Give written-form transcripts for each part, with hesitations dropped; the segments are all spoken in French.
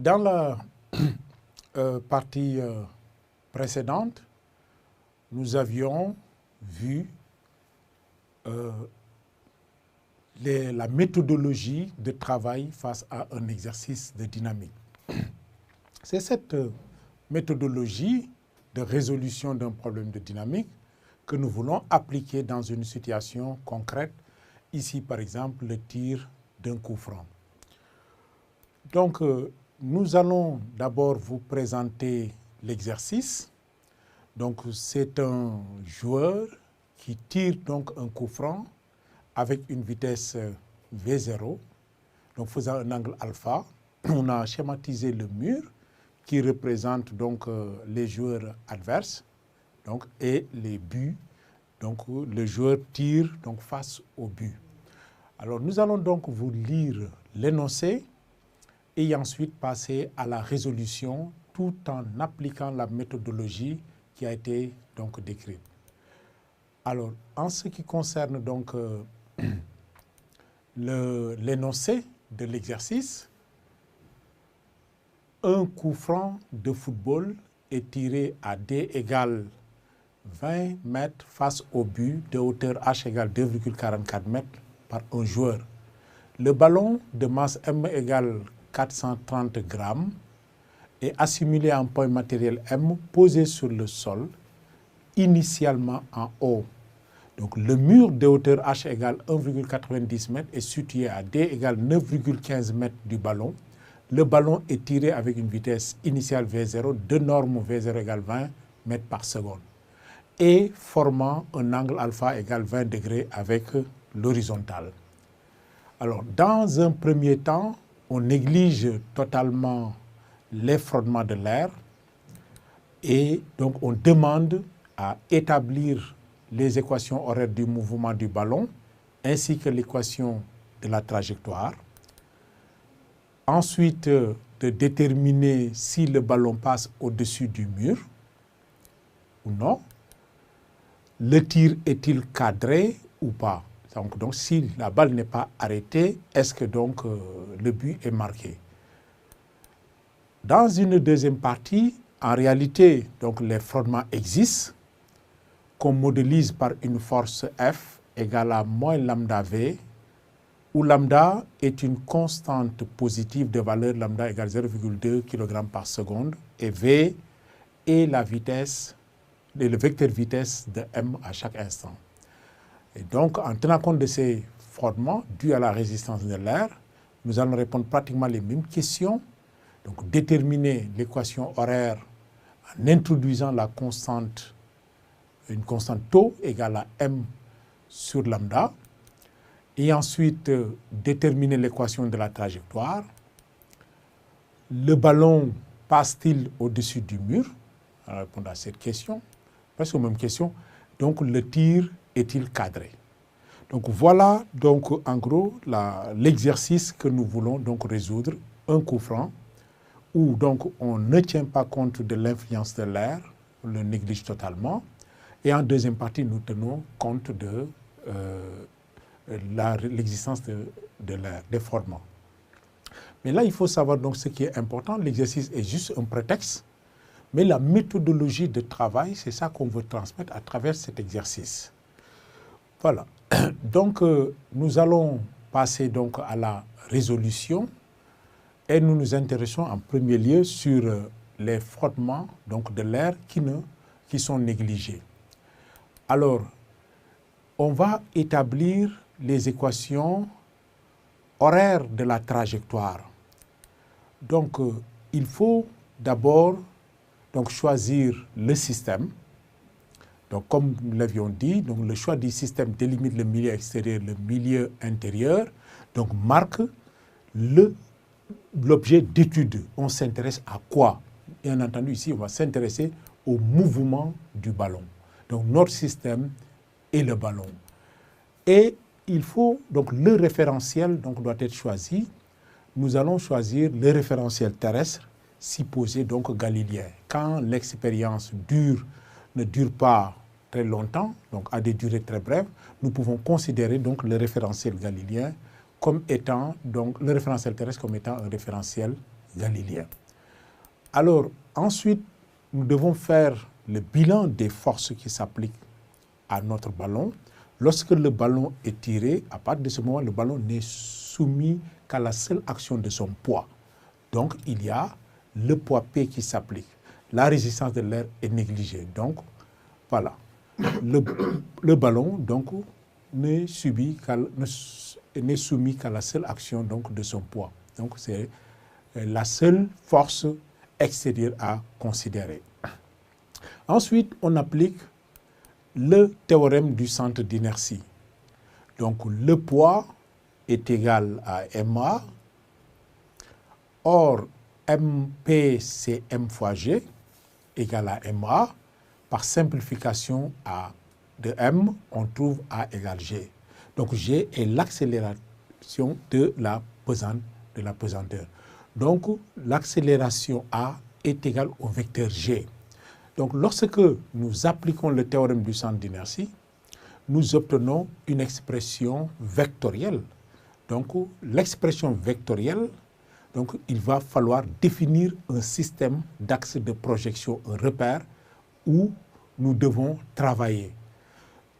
Dans la partie précédente, nous avions vu la méthodologie de travail face à un exercice de dynamique. C'est cette méthodologie de résolution d'un problème de dynamique que nous voulons appliquer dans une situation concrète. Ici, par exemple, le tir d'un coup franc. Donc, nous allons d'abord vous présenter l'exercice. Donc, c'est un joueur qui tire donc un coup franc avec une vitesse V0, donc faisant un angle alpha. On a schématisé le mur qui représente donc les joueurs adverses donc, et les buts. Donc, le joueur tire donc, face au but. Alors, nous allons donc vous lire l'énoncé et ensuite passer à la résolution tout en appliquant la méthodologie qui a été donc décrite. Alors, en ce qui concerne donc l'énoncé de l'exercice, un coup franc de football est tiré à D égale 20 mètres face au but de hauteur H égale 2,44 mètres par un joueur. Le ballon de masse M égale 430 grammes est assimilé à un point matériel M posé sur le sol, initialement en haut. Donc le mur de hauteur H égale 1,90 m est situé à D égale 9,15 m du ballon. Le ballon est tiré avec une vitesse initiale V0, de norme V0 égale 20 m par seconde, et formant un angle alpha égale 20 degrés avec l'horizontale. Alors, dans un premier temps, on néglige totalement les frottements de l'air et donc on demande à établir les équations horaires du mouvement du ballon ainsi que l'équation de la trajectoire. Ensuite, de déterminer si le ballon passe au-dessus du mur ou non. Le tir est-il cadré ou pas? Donc, si la balle n'est pas arrêtée, est-ce que donc le but est marqué? Dans une deuxième partie, en réalité, donc, les frottements existent, qu'on modélise par une force F égale à moins lambda V, où lambda est une constante positive de valeur lambda égale 0,2 kg par seconde, et V est la vitesse, le vecteur vitesse de M à chaque instant. Et donc, en tenant compte de ces frottements dus à la résistance de l'air, nous allons répondre pratiquement les mêmes questions. Donc, déterminer l'équation horaire en introduisant la constante, une constante tau égale à M sur lambda. Et ensuite, déterminer l'équation de la trajectoire. Le ballon passe-t-il au-dessus du mur? On va répondre à cette question. Presque aux mêmes questions. Donc, le tir est-il cadré? Donc, voilà donc, en gros l'exercice que nous voulons donc résoudre, un coup franc, où donc, on ne tient pas compte de l'influence de l'air, on le néglige totalement. Et en deuxième partie, nous tenons compte de l'existence de l'air, des frottements. Mais là, il faut savoir donc ce qui est important. L'exercice est juste un prétexte, mais la méthodologie de travail, c'est ça qu'on veut transmettre à travers cet exercice. Voilà. Donc, nous allons passer donc à la résolution et nous nous intéressons en premier lieu sur les frottements donc de l'air qui sont négligés. Alors, on va établir les équations horaires de la trajectoire. Donc, il faut d'abord donc, choisir le système. Donc, comme nous l'avions dit, donc, le choix du système délimite le milieu extérieur, le milieu intérieur, donc marque l'objet d'étude. On s'intéresse à quoi? Bien entendu, ici, on va s'intéresser au mouvement du ballon. Donc, notre système est le ballon. Et il faut, donc, le référentiel donc, doit être choisi. Nous allons choisir le référentiel terrestre, supposé donc galiléen. Quand l'expérience ne dure pas très longtemps, donc à des durées très brèves, nous pouvons considérer donc le référentiel galiléen comme étant, donc le référentiel terrestre comme étant un référentiel galiléen. Alors, ensuite, nous devons faire le bilan des forces qui s'appliquent à notre ballon. Lorsque le ballon est tiré, à partir de ce moment, le ballon n'est soumis qu'à la seule action de son poids. Donc, il y a le poids P qui s'applique. La résistance de l'air est négligée. Donc, voilà. Le ballon, donc, n'est soumis qu'à la seule action donc, de son poids. Donc, c'est la seule force extérieure à considérer. Ensuite, on applique le théorème du centre d'inertie. Donc, le poids est égal à ma. Or, MP, c'est M fois G, égal à MA. Par simplification de M, on trouve A égale G. Donc, G est l'accélération de la pesanteur. Donc, l'accélération A est égale au vecteur G. Donc, lorsque nous appliquons le théorème du centre d'inertie, nous obtenons une expression vectorielle. Donc, l'expression vectorielle, donc, il va falloir définir un système d'axe de projection, un repère, où nous devons travailler.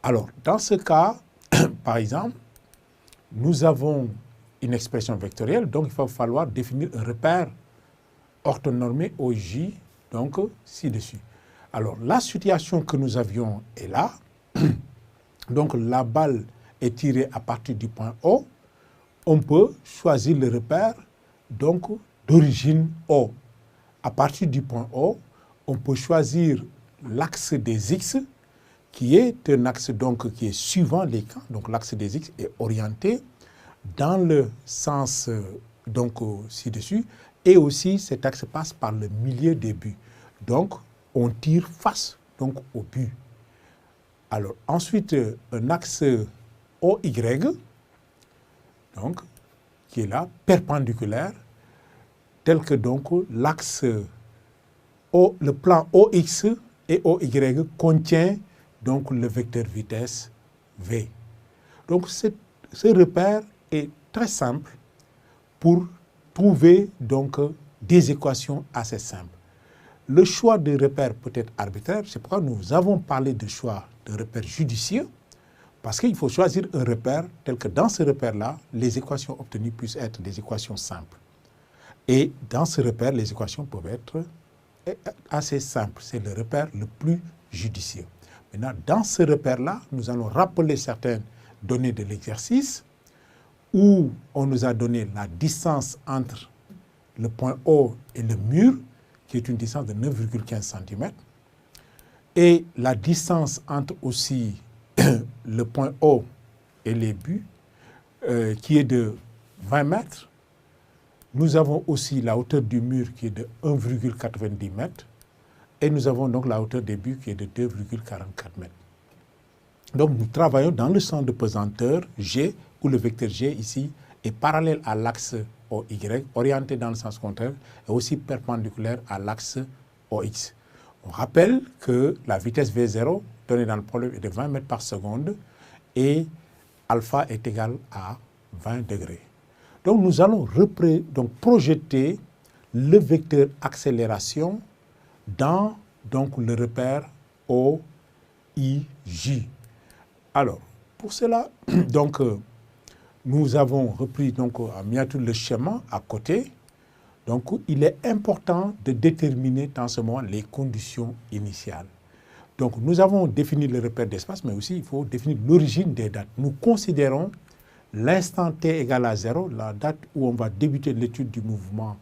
Alors, dans ce cas, par exemple, nous avons une expression vectorielle, donc il va falloir définir un repère orthonormé OJ, donc ci-dessus. Alors, la situation que nous avions est là. Donc, la balle est tirée à partir du point O. On peut choisir le repère donc d'origine O. À partir du point O, on peut choisir l'axe des X, qui est un axe donc, qui est suivant les camps. Donc, l'axe des X est orienté dans le sens donc ci-dessus. Et aussi, cet axe passe par le milieu des buts. Donc, on tire face donc, au but. Alors, ensuite, un axe OY, donc, qui est là, perpendiculaire, tel que donc l'axe, le plan OX et OY contient donc le vecteur vitesse V. Donc, ce repère est très simple pour trouver donc des équations assez simples. Le choix de repères peut être arbitraire, c'est pourquoi nous avons parlé de choix de repères judicieux, parce qu'il faut choisir un repère tel que dans ce repère-là, les équations obtenues puissent être des équations simples. Et dans ce repère, les équations peuvent être assez simples. C'est le repère le plus judicieux. Maintenant, dans ce repère-là, nous allons rappeler certaines données de l'exercice où on nous a donné la distance entre le point O et le mur, qui est une distance de 9,15 cm, et la distance entre aussi le point O et les buts, qui est de 20 mètres. Nous avons aussi la hauteur du mur qui est de 1,90 mètres, et nous avons donc la hauteur des buts qui est de 2,44 mètres. Donc nous travaillons dans le champ de pesanteur G, où le vecteur G ici est parallèle à l'axe OY, orienté dans le sens contraire, et aussi perpendiculaire à l'axe OX. On rappelle que la vitesse V0 donnée dans le problème est de 20 mètres par seconde et alpha est égal à 20 degrés. Donc nous allons projeter le vecteur accélération dans donc, le repère OIJ. Alors, pour cela, donc, nous avons repris donc, en miniature le schéma à côté. Donc, il est important de déterminer dans ce moment les conditions initiales. Donc, nous avons défini le repère d'espace, mais aussi il faut définir l'origine des dates. Nous considérons l'instant t égal à 0, la date où on va débuter l'étude du mouvement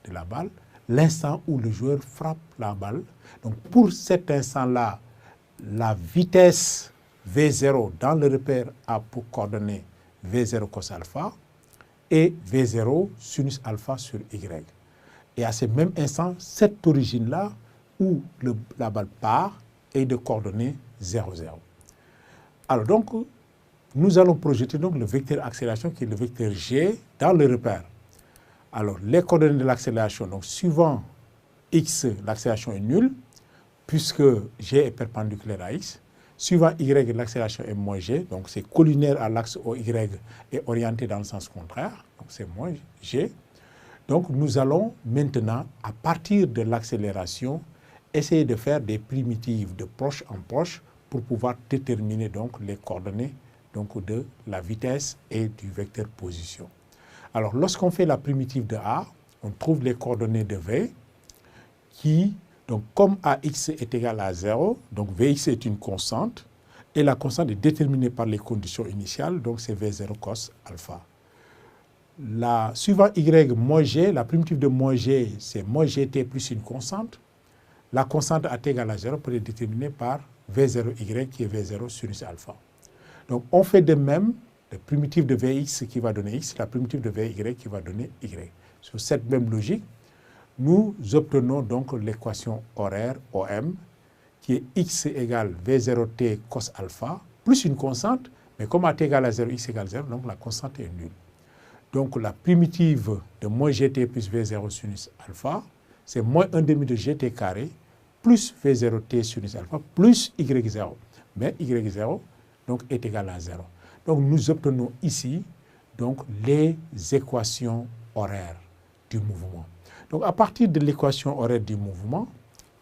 de la balle, l'instant où le joueur frappe la balle. Donc, pour cet instant-là, la vitesse V0 dans le repère a pour coordonnée V0 cos alpha et V0 sinus alpha sur Y. Et à ce même instant, cette origine-là, où la balle part, est de coordonnées 0, 0. Alors donc, nous allons projeter donc le vecteur accélération qui est le vecteur G dans le repère. Alors, les coordonnées de l'accélération, donc suivant X, l'accélération est nulle, puisque G est perpendiculaire à X. Suivant Y, l'accélération est moins G, donc c'est collinaire à l'axe OY et orienté dans le sens contraire, donc c'est moins G. Donc nous allons maintenant, à partir de l'accélération, essayer de faire des primitives de proche en proche pour pouvoir déterminer donc les coordonnées donc de la vitesse et du vecteur position. Alors lorsqu'on fait la primitive de A, on trouve les coordonnées de V qui, donc comme AX est égal à 0, donc Vx est une constante et la constante est déterminée par les conditions initiales, donc c'est V0 cos alpha. La suivant Y moins G, la primitive de moins G, c'est moins GT plus une constante. La constante AT égale à 0 peut être déterminée par V0Y qui est V0 sinus alpha. Donc on fait de même la primitive de Vx qui va donner X, la primitive de Vy qui va donner Y. Sur cette même logique, nous obtenons donc l'équation horaire OM qui est X égale V0T cos alpha plus une constante, mais comme AT égale à 0, X égale 0, donc la constante est nulle. Donc la primitive de moins GT plus V0 sinus alpha, c'est moins 1 demi de GT carré plus V0T sinus alpha plus Y0. Mais Y0 donc, est égal à 0. Donc nous obtenons ici donc, les équations horaires du mouvement. Donc à partir de l'équation horaire du mouvement,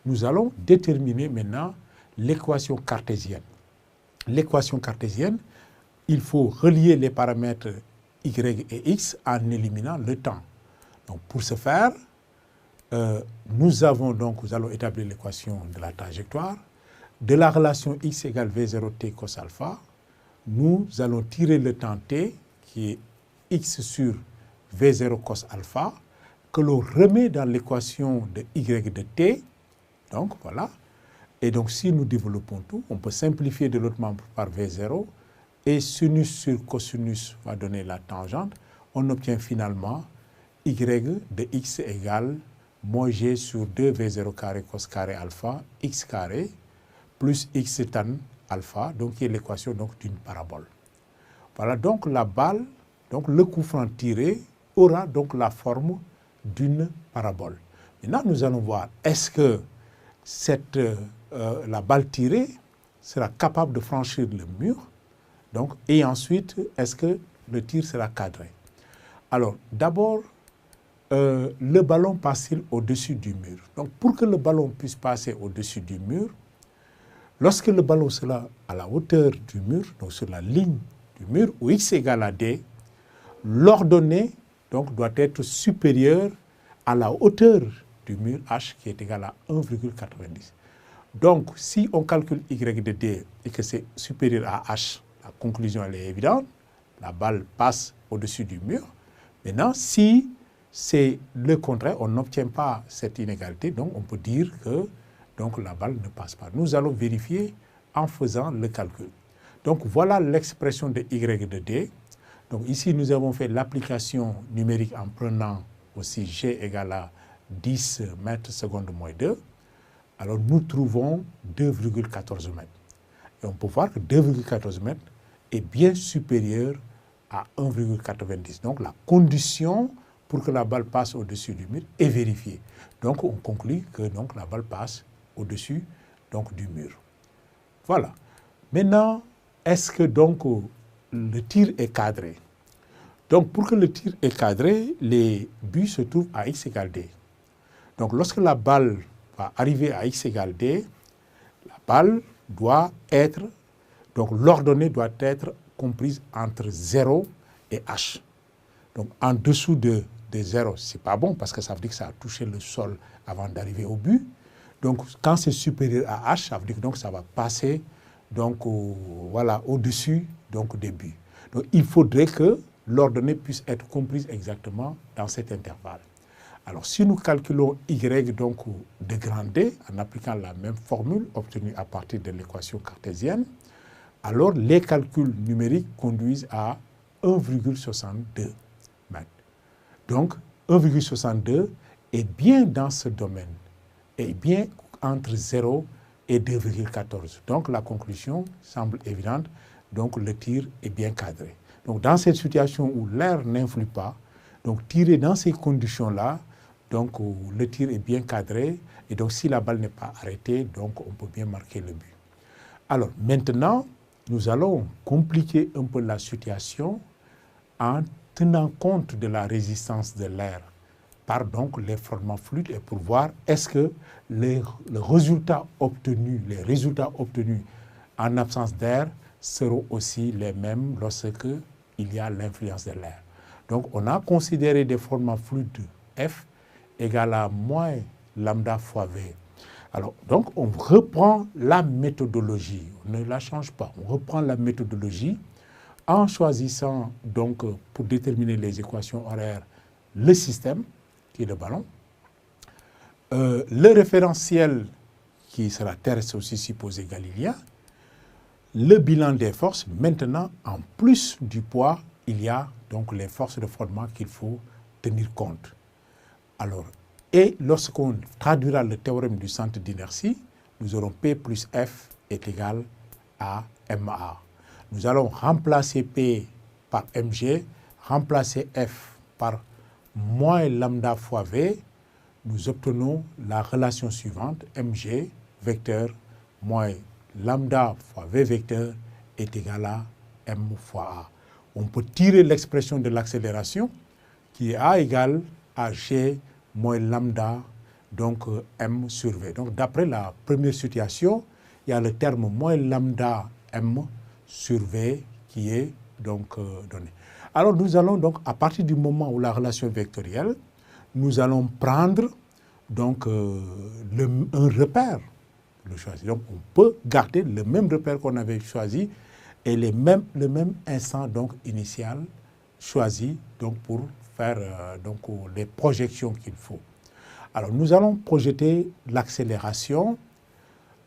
nous allons déterminer maintenant l'équation cartésienne. L'équation cartésienne, il faut relier les paramètres y et x en éliminant le temps. Donc pour ce faire, nous allons établir l'équation de la trajectoire. De la relation x égale v0t cos alpha, nous allons tirer le temps t, qui est x sur v0 cos alpha, que l'on remet dans l'équation de y de t. Donc voilà. Et donc si nous développons tout, on peut simplifier de l'autre membre par v0, et sinus sur cosinus va donner la tangente. On obtient finalement y de x égale moins g sur 2 v0 carré cos carré alpha x carré plus x tan alpha, donc qui est l'équation d'une parabole. Voilà donc la balle, donc le coup franc tiré aura donc la forme d'une parabole. Maintenant nous allons voir est-ce que la balle tirée sera capable de franchir le mur, donc, et ensuite est-ce que le tir sera cadré. Alors d'abord, le ballon passe-t-il au-dessus du mur? Donc pour que le ballon puisse passer au-dessus du mur, lorsque le ballon sera à la hauteur du mur, donc sur la ligne du mur, où x égale à d, l'ordonnée doit être supérieure à la hauteur du mur h qui est égale à 1,90. Donc si on calcule y de d et que c'est supérieur à h, la conclusion elle est évidente, la balle passe au-dessus du mur. Maintenant, si c'est le contraire, on n'obtient pas cette inégalité, donc on peut dire que la balle ne passe pas. Nous allons vérifier en faisant le calcul. Donc voilà l'expression de y de d. Donc ici, nous avons fait l'application numérique en prenant aussi g égale à 10 mètres secondes moins 2. Alors nous trouvons 2,14 mètres. Et on peut voir que 2,14 mètres est bien supérieur à 1,90. Donc la condition pour que la balle passe au-dessus du mur est vérifiée. Donc on conclut que la balle passe au-dessus du mur. Voilà. Maintenant, est-ce que le tir est cadré? Donc pour que le tir est cadré, les buts se trouvent à x égale d. Donc lorsque la balle va arriver à x égale d, la balle doit être, l'ordonnée doit être comprise entre 0 et h. Donc en dessous de 0, ce n'est pas bon parce que ça veut dire que ça a touché le sol avant d'arriver au but. Donc quand c'est supérieur à h, ça veut dire que ça va passer au-dessus des buts. Donc il faudrait que l'ordonnée puisse être comprise exactement dans cet intervalle. Alors si nous calculons y de grand D en appliquant la même formule obtenue à partir de l'équation cartésienne, alors les calculs numériques conduisent à 1,62 mètres. Donc 1,62 est bien dans ce domaine, est bien entre 0 et 2,14. Donc la conclusion semble évidente, donc le tir est bien cadré. Donc dans cette situation où l'air n'influe pas, donc tirer dans ces conditions-là, le tir est bien cadré, et donc si la balle n'est pas arrêtée, on peut bien marquer le but. Alors maintenant, nous allons compliquer un peu la situation en tenant compte de la résistance de l'air par donc les frottements fluides et pour voir est-ce que les résultats obtenus en absence d'air seront aussi les mêmes lorsqu'il y a l'influence de l'air. Donc on a considéré des frottements fluides F égale à moins lambda fois V. Alors donc on reprend la méthodologie, on ne la change pas, on reprend la méthodologie en choisissant donc pour déterminer les équations horaires le système qui est le ballon, le référentiel qui sera terrestre aussi supposé galiléen, le bilan des forces. Maintenant, en plus du poids, il y a donc les forces de frottement qu'il faut tenir compte. Alors, et lorsqu'on traduira le théorème du centre d'inertie, nous aurons P plus F est égal à MA. Nous allons remplacer P par mg, remplacer F par moins lambda fois V, nous obtenons la relation suivante, mg vecteur moins lambda fois V vecteur est égal à m fois A. On peut tirer l'expression de l'accélération qui est A égale à g moins lambda, donc m sur V. Donc d'après la première situation, il y a le terme moins lambda m sur V qui est donc donné. Alors nous allons donc, à partir du moment où la relation est vectorielle, nous allons prendre donc un repère, le choisir. Donc on peut garder le même repère qu'on avait choisi et le même instant donc initial choisi donc pour faire donc les projections qu'il faut. Alors nous allons projeter l'accélération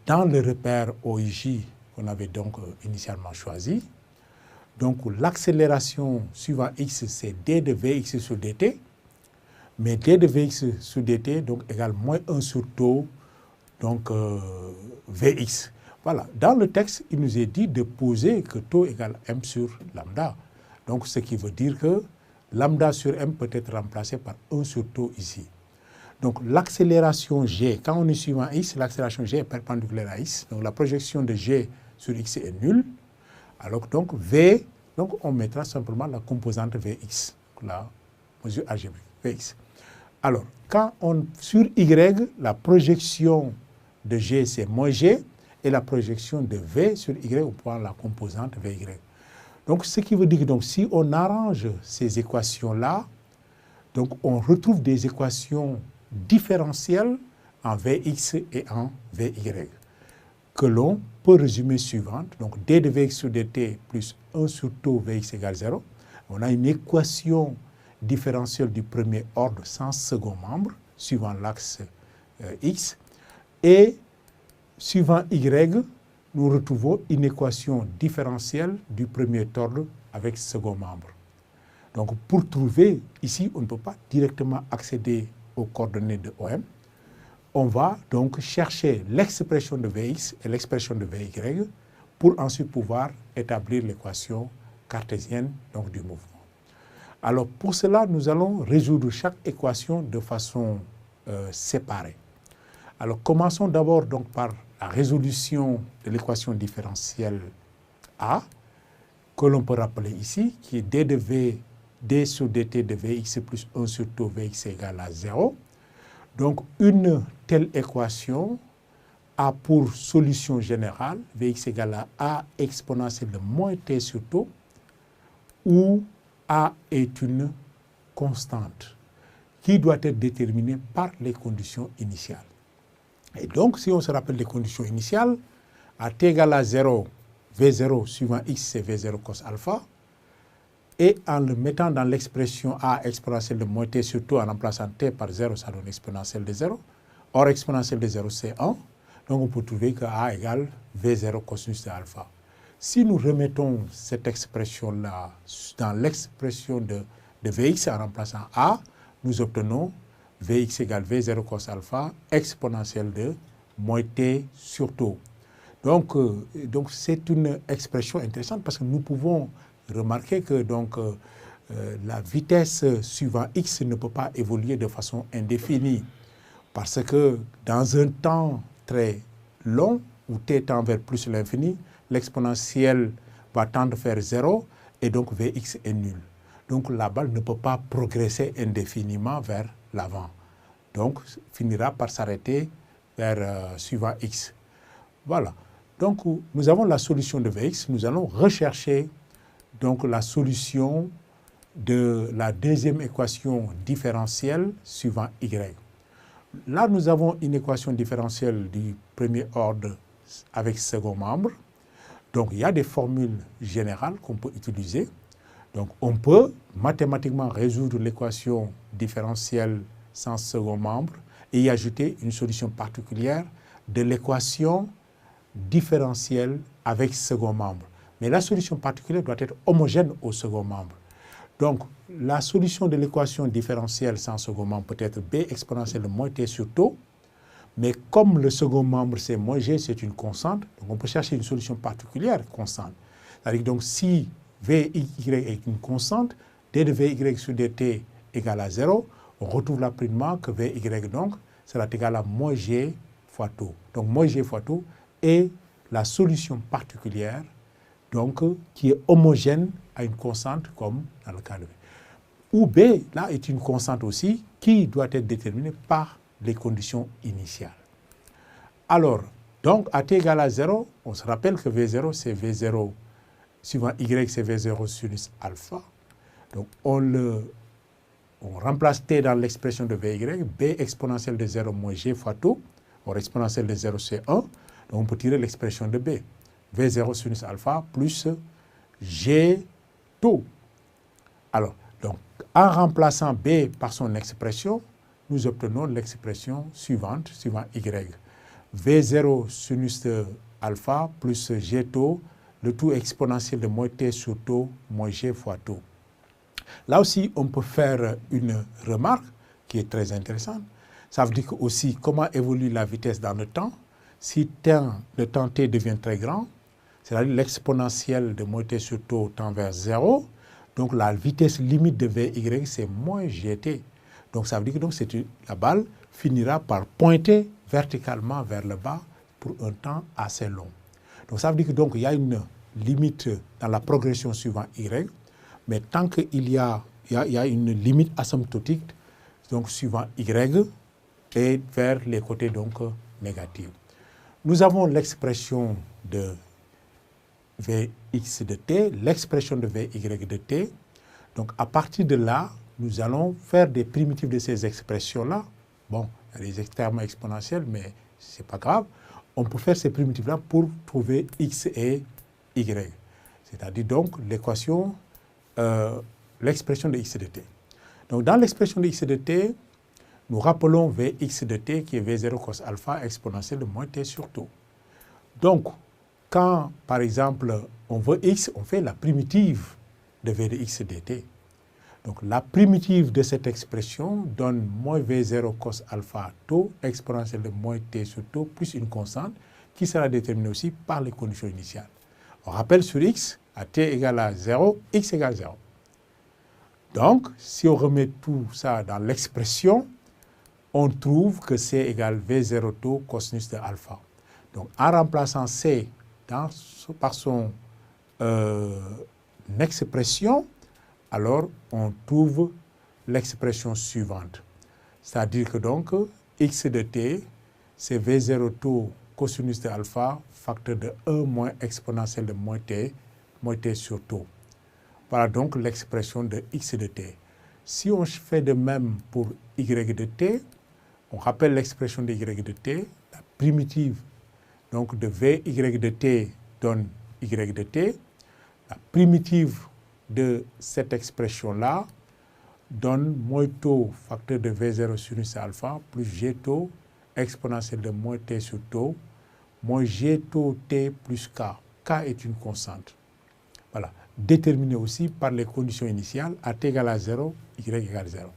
dans le repère OIJ qu'on avait donc initialement choisi. Donc l'accélération suivant x, c'est d de Vx sur dt, mais d de Vx sur dt donc égale moins 1 sur tau, donc Vx. Voilà, dans le texte, il nous est dit de poser que tau égale m sur lambda. Donc ce qui veut dire que lambda sur m peut être remplacé par 1 sur tau ici. Donc l'accélération g, quand on est suivant x, l'accélération g est perpendiculaire à x. Donc la projection de g sur x est nulle. Alors donc V, donc on mettra simplement la composante Vx, la mesure algébrique, Vx. Alors, sur Y, la projection de G c'est moins G, et la projection de V sur Y, on prend la composante Vy. Donc ce qui veut dire que donc, si on arrange ces équations-là, donc on retrouve des équations différentielles en Vx et en Vy, que l'on peut résumer suivante. Donc d de Vx sur dt plus 1 sur tau Vx égale 0. On a une équation différentielle du premier ordre sans second membre, suivant l'axe x. Et suivant y, nous retrouvons une équation différentielle du premier ordre avec second membre. Donc pour trouver, ici, on ne peut pas directement accéder aux coordonnées de OM. On va donc chercher l'expression de Vx et l'expression de Vy pour ensuite pouvoir établir l'équation cartésienne donc, du mouvement. Alors pour cela, nous allons résoudre chaque équation de façon séparée. Alors commençons d'abord donc par la résolution de l'équation différentielle A, que l'on peut rappeler ici, qui est d de V, d sur dt de Vx plus 1 sur tau Vx égale à 0. Donc, une telle équation a pour solution générale Vx égale à A exponentielle de moins t sur tau, où A est une constante qui doit être déterminée par les conditions initiales. Et donc, si on se rappelle les conditions initiales, à t égale à 0, V0 suivant x, c'est V0 cos alpha, et en le mettant dans l'expression A exponentielle de moins t sur tau, en remplaçant t par 0, ça donne exponentielle de 0. Or, exponentielle de 0, c'est 1. Donc, on peut trouver que A égale V0 cosinus de alpha. Si nous remettons cette expression-là dans l'expression de Vx en remplaçant A, nous obtenons Vx égale V0 cos alpha exponentielle de moins t sur tau. Donc c'est une expression intéressante parce que nous pouvons remarquer que donc, la vitesse suivant x ne peut pas évoluer de façon indéfinie parce que dans un temps très long, où t tend vers plus l'infini, l'exponentielle va tendre vers 0 et donc Vx est nul. Donc la balle ne peut pas progresser indéfiniment vers l'avant. Donc, finira par s'arrêter vers suivant x. Voilà. Donc, nous avons la solution de Vx. Nous allons rechercher donc la solution de la deuxième équation différentielle suivant y. Là, nous avons une équation différentielle du premier ordre avec second membre. Donc, il y a des formules générales qu'on peut utiliser. Donc, on peut mathématiquement résoudre l'équation différentielle sans second membre et y ajouter une solution particulière de l'équation différentielle avec second membre. Mais la solution particulière doit être homogène au second membre. Donc, la solution de l'équation différentielle sans second membre peut être b exponentielle de moins t sur tau. Mais comme le second membre, c'est moins g, c'est une constante, donc on peut chercher une solution particulière constante. C'est-à-dire donc si Vy est une constante, d de Vy sur dt égale à 0, on retrouve rapidement que Vy donc sera égal à moins g fois tau. Donc moins g fois tau est la solution particulière donc, qui est homogène à une constante comme dans le cas de V. Ou B, là, est une constante aussi qui doit être déterminée par les conditions initiales. Alors, donc, à t égale à 0, on se rappelle que V0, c'est V0, suivant Y, c'est V0 sinus alpha. Donc, on remplace t dans l'expression de Vy, b exponentielle de 0 moins g fois tau. Or, exponentielle de 0, c'est 1. Donc, on peut tirer l'expression de b. V0 sinus alpha plus g tau. Alors, donc, en remplaçant b par son expression, nous obtenons l'expression suivante, suivant y. V0 sinus de alpha plus g tau, le tout exponentiel de moins t sur tau moins g fois tau. Là aussi, on peut faire une remarque qui est très intéressante. Ça veut dire aussi comment évolue la vitesse dans le temps. Si le temps t devient très grand, c'est-à-dire l'exponentielle de moins t sur tau tend vers 0, donc la vitesse limite de Vy, c'est moins gt. Donc ça veut dire que la balle finira par pointer verticalement vers le bas pour un temps assez long. Donc ça veut dire qu'il y a une limite dans la progression suivant y, mais tant qu'il y a une limite asymptotique, donc suivant y, et vers les côtés donc négatifs. Nous avons l'expression de Vx de t, l'expression de Vy de t. Donc à partir de là, nous allons faire des primitives de ces expressions-là. Bon, il y a des termes exponentiels, mais ce n'est pas grave. On peut faire ces primitives-là pour trouver x et y. C'est-à-dire donc l'équation, l'expression de x de t. Donc dans l'expression de x de t, nous rappelons Vx de t qui est V0 cos alpha exponentielle de moins t sur tau. Donc, quand, par exemple, on veut x, on fait la primitive de v de x dt. Donc, la primitive de cette expression donne moins v0 cos alpha tau exponentielle de moins t sur tau plus une constante qui sera déterminée aussi par les conditions initiales. On rappelle sur x, à t égale à 0, x égale 0. Donc, si on remet tout ça dans l'expression, on trouve que c égale v0 tau cosinus de alpha. Donc, en remplaçant c par son expression, alors on trouve l'expression suivante. C'est-à-dire que donc, x de t, c'est v0 tau cosinus de alpha, facteur de 1 moins exponentielle de moins t sur tau. Voilà donc l'expression de x de t. Si on fait de même pour y de t, on rappelle l'expression de y de t, la primitive donc de Vy de t donne y de t. La primitive de cette expression-là donne moins tau facteur de V0 sinus alpha plus g tau exponentielle de moins t sur tau moins g tau t plus k. K est une constante. Voilà. Déterminée aussi par les conditions initiales à t égale à 0, y égale 0.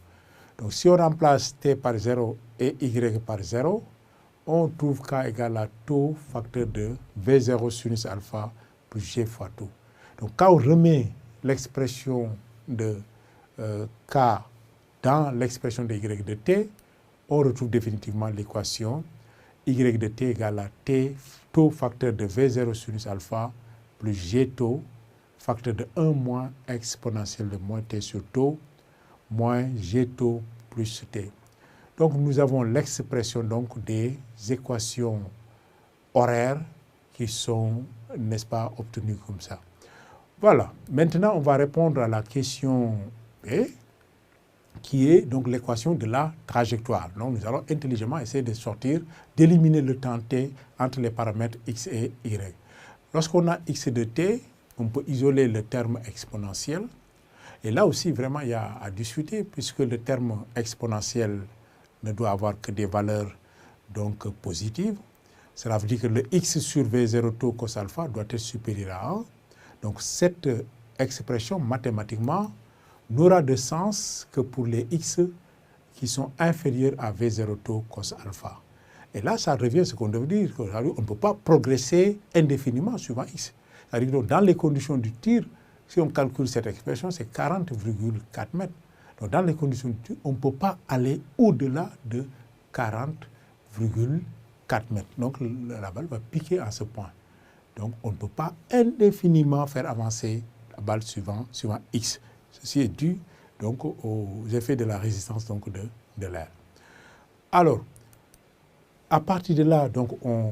Donc si on remplace t par 0 et y par 0, on trouve k égale à tau facteur de V0 sinus alpha plus g fois tau. Donc quand on remet l'expression de k dans l'expression de y de t, on retrouve définitivement l'équation y de t égale à t tau facteur de V0 sinus alpha plus g tau facteur de 1 moins exponentielle de moins t sur tau moins g tau plus t. Donc nous avons l'expression donc des équations horaires qui sont, n'est-ce pas, obtenues comme ça. Voilà, maintenant on va répondre à la question B, qui est donc l'équation de la trajectoire. Donc nous allons intelligemment essayer de sortir, d'éliminer le temps t entre les paramètres x et y. Lorsqu'on a x de t, on peut isoler le terme exponentiel. Et là aussi, vraiment, il y a à discuter, puisque le terme exponentiel ne doit avoir que des valeurs donc, positives. Cela veut dire que le x sur v0 tau cos alpha doit être supérieur à 1. Donc cette expression, mathématiquement, n'aura de sens que pour les x qui sont inférieurs à v0 tau cos alpha. Et là, ça revient à ce qu'on devait dire, on ne peut pas progresser indéfiniment suivant x. C'est-à-dire que dans les conditions du tir, si on calcule cette expression, c'est 40,4 mètres. Donc dans les conditions du tir, on ne peut pas aller au-delà de 40,4 mètres. Donc la balle va piquer à ce point. Donc on ne peut pas indéfiniment faire avancer la balle suivant x. Ceci est dû donc aux effets de la résistance donc, de l'air. Alors, à partir de là, donc, on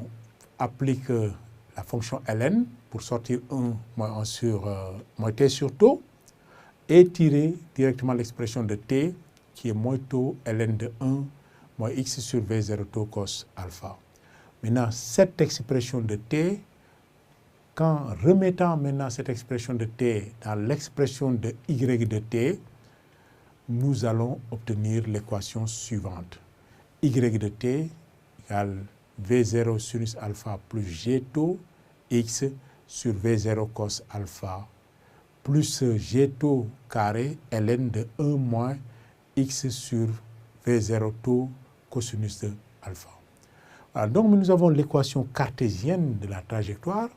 applique la fonction ln pour sortir 1 moins 1 sur moins t sur tau et tirer directement l'expression de t qui est moins tau ln de 1 moins x sur v0 tau cos alpha. Maintenant, cette expression de t, qu'en remettant maintenant cette expression de t dans l'expression de y de t, nous allons obtenir l'équation suivante. Y de t égale v0 sinus alpha plus g tau x sur v0 cos alpha plus g tau carré ln de 1 moins x sur v0 tau cosinus de alpha. Voilà, donc nous avons l'équation cartésienne de la trajectoire.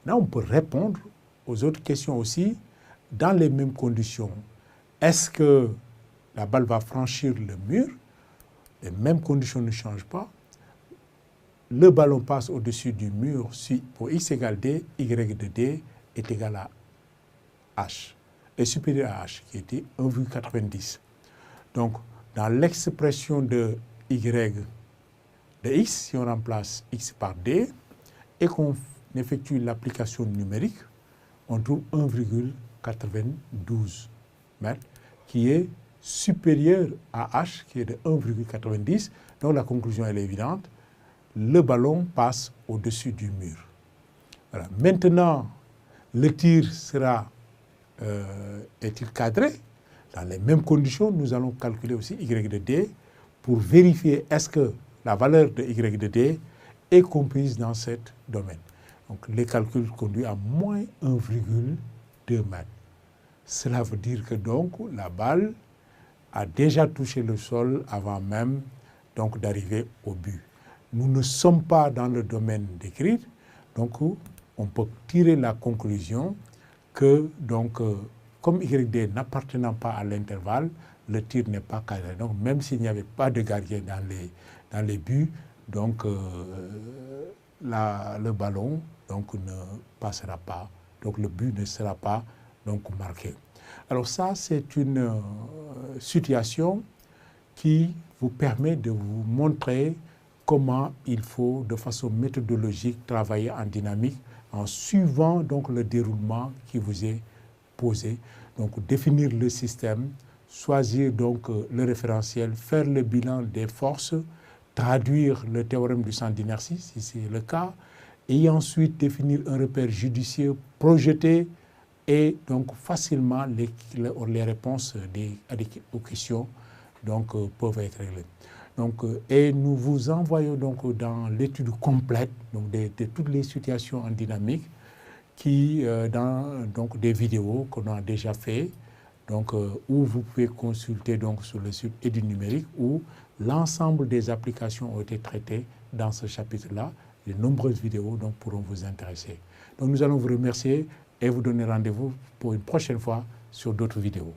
Là, on peut répondre aux autres questions aussi dans les mêmes conditions. Est-ce que la balle va franchir le mur? Les mêmes conditions ne changent pas. Le ballon passe au-dessus du mur si pour x égale d, y de d est égal à h, est supérieur à h, qui était 1,90. Donc, dans l'expression de y de x, si on remplace x par d et qu'on effectue l'application numérique, on trouve 1,92 mètres, qui est supérieur à h, qui est de 1,90. Donc la conclusion elle est évidente. Le ballon passe au-dessus du mur. Voilà. Maintenant, le tir sera est-il cadré? Dans les mêmes conditions, nous allons calculer aussi y de d pour vérifier est-ce que la valeur de y de d est comprise dans ce domaine. Donc les calculs conduisent à moins 1,2 mètres. Cela veut dire que donc la balle a déjà touché le sol avant même donc d'arriver au but. Nous ne sommes pas dans le domaine décrit, donc on peut tirer la conclusion que donc comme YD n'appartenant pas à l'intervalle, le tir n'est pas cadré. Donc même s'il n'y avait pas de gardien dans les buts, donc le ballon donc ne passera pas, donc le but ne sera pas donc marqué. Alors ça, c'est une situation qui vous permet de vous montrer comment il faut, de façon méthodologique, travailler en dynamique en suivant donc le déroulement qui vous est posé. Donc définir le système, choisir donc le référentiel, faire le bilan des forces, traduire le théorème du centre d'inertie, si c'est le cas, et ensuite définir un repère judicieux, projeter et donc facilement les réponses aux questions donc, peuvent être réglées. Donc, et nous vous envoyons donc dans l'étude complète donc de toutes les situations en dynamique qui dans donc des vidéos qu'on a déjà fait, donc où vous pouvez consulter donc sur le site Edu Numérique où l'ensemble des applications ont été traitées dans ce chapitre-là. De nombreuses vidéos donc pourront vous intéresser. Donc nous allons vous remercier et vous donner rendez-vous pour une prochaine fois sur d'autres vidéos.